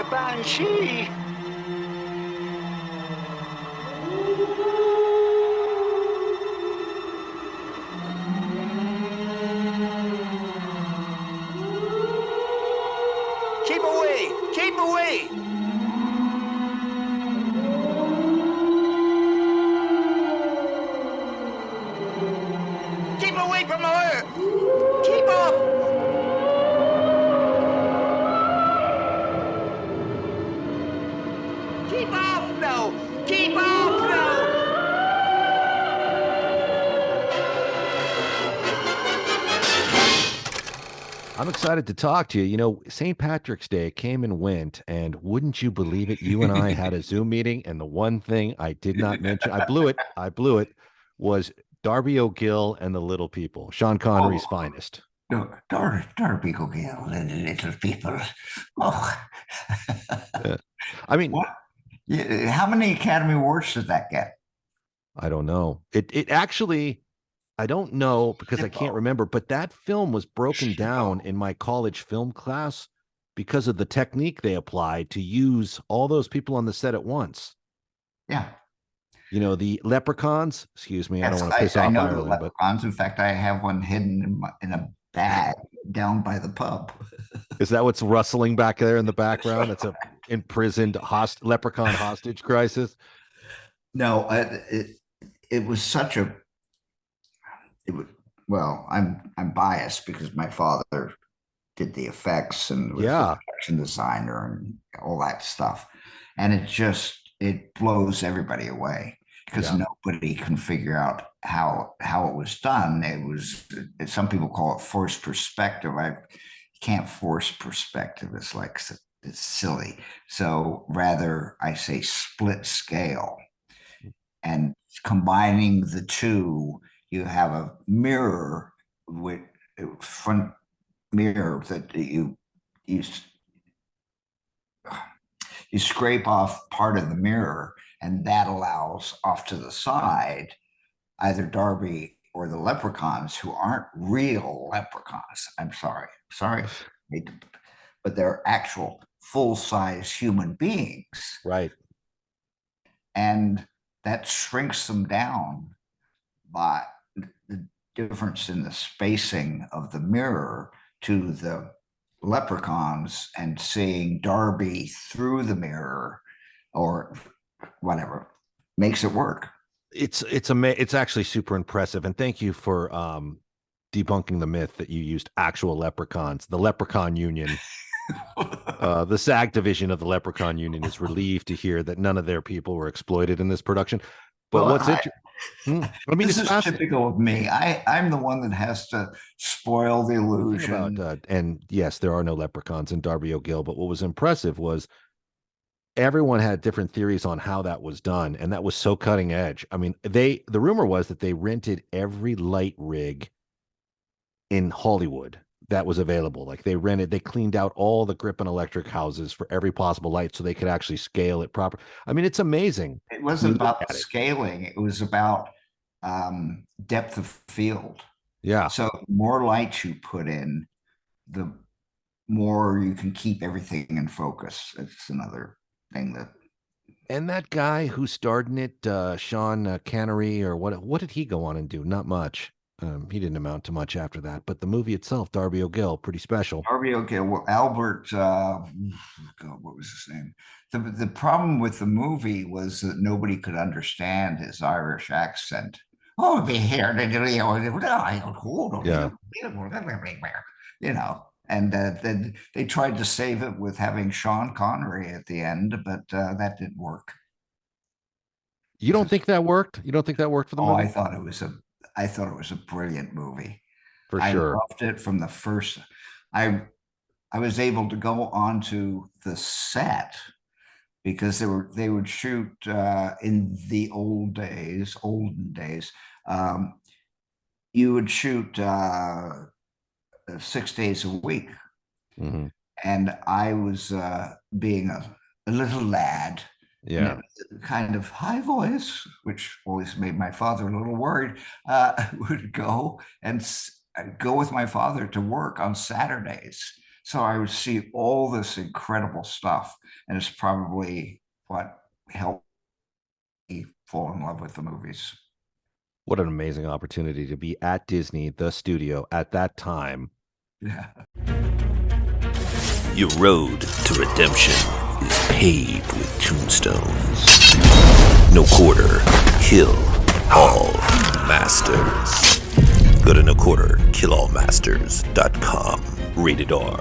the Banshee. Keep away! Keep away! Keep away from her! Keep off! Keep off now! Keep off now! I'm excited to talk to you. You know, St. Patrick's Day came and went, and wouldn't you believe it? You and I had a Zoom meeting, and the one thing I did not mention, I blew it, was Darby O'Gill and the Little People, Sean Connery's finest. Darby O'Gill and the Little People. Oh, Yeah. I mean, what? How many Academy Awards did that get? I don't know. It actually, I don't know because I can't remember, but that film was broken down in my college film class because of the technique they applied to use all those people on the set at once. Yeah. You know, the Leprechauns, excuse me, I don't want to piss I off know Ireland, the Leprechauns. but in fact, I have one hidden in a bag down by the pub. is that what's rustling back there in the background? It's a imprisoned leprechaun hostage crisis. No, it was such a. It was well. I'm biased because my father did the effects and was the production designer and all that stuff, and it blows everybody away because nobody can figure out how it was done. Some people call it forced perspective. I can't force perspective. It's silly. So rather, I say split scale, and combining the two, you have a mirror with front mirror that you scrape off part of the mirror, and that allows off to the side either Darby or the Leprechauns, who aren't real leprechauns. I'm sorry, but they're actual full-size human beings, right? And that shrinks them down by the difference in the spacing of the mirror to the Leprechauns, and seeing Darby through the mirror or whatever makes it work. It's actually super impressive, and thank you for debunking the myth that you used actual leprechauns. The Leprechaun Union, the SAG division of the Leprechaun Union, is relieved to hear that none of their people were exploited in this production. But what's interesting? I mean, this is typical of me. I'm the one that has to spoil the illusion. And yes, there are no leprechauns in Darby O'Gill, but what was impressive was everyone had different theories on how that was done, and that was so cutting edge. I mean, the rumor was that they rented every light rig in Hollywood that was available. Like they cleaned out all the grip and electric houses for every possible light so they could actually scale it proper. I mean, it's amazing. It wasn't about scaling. It was about depth of field. Yeah. So the more lights you put in, the more you can keep everything in focus. It's another thing that. And that guy who starred in it, Sean Connery, or what did he go on and do? Not much. He didn't amount to much after that, but the movie itself, Darby O'Gill, pretty special. Darby O'Gill, well, Albert, God, what was his name? The problem with the movie was that nobody could understand his Irish accent. Oh, be here, yeah. You know, and then they tried to save it with having Sean Connery at the end, but that didn't work. You don't think that worked? You don't think that worked for the movie? I thought it was a brilliant movie. For sure. I loved it from the first. I was able to go onto the set because they would shoot in the olden days. You would shoot 6 days a week, and I was being a little lad. Yeah, kind of high voice, which always made my father a little worried, would go with my father to work on Saturdays So I would see all this incredible stuff, and it's probably what helped me fall in love with the movies. What an amazing opportunity to be at Disney, the studio, at that time. Yeah. Your road to redemption is paved with tombstones. No quarter, kill all masters. Go to noquarterkillallmasters.com. Rated R.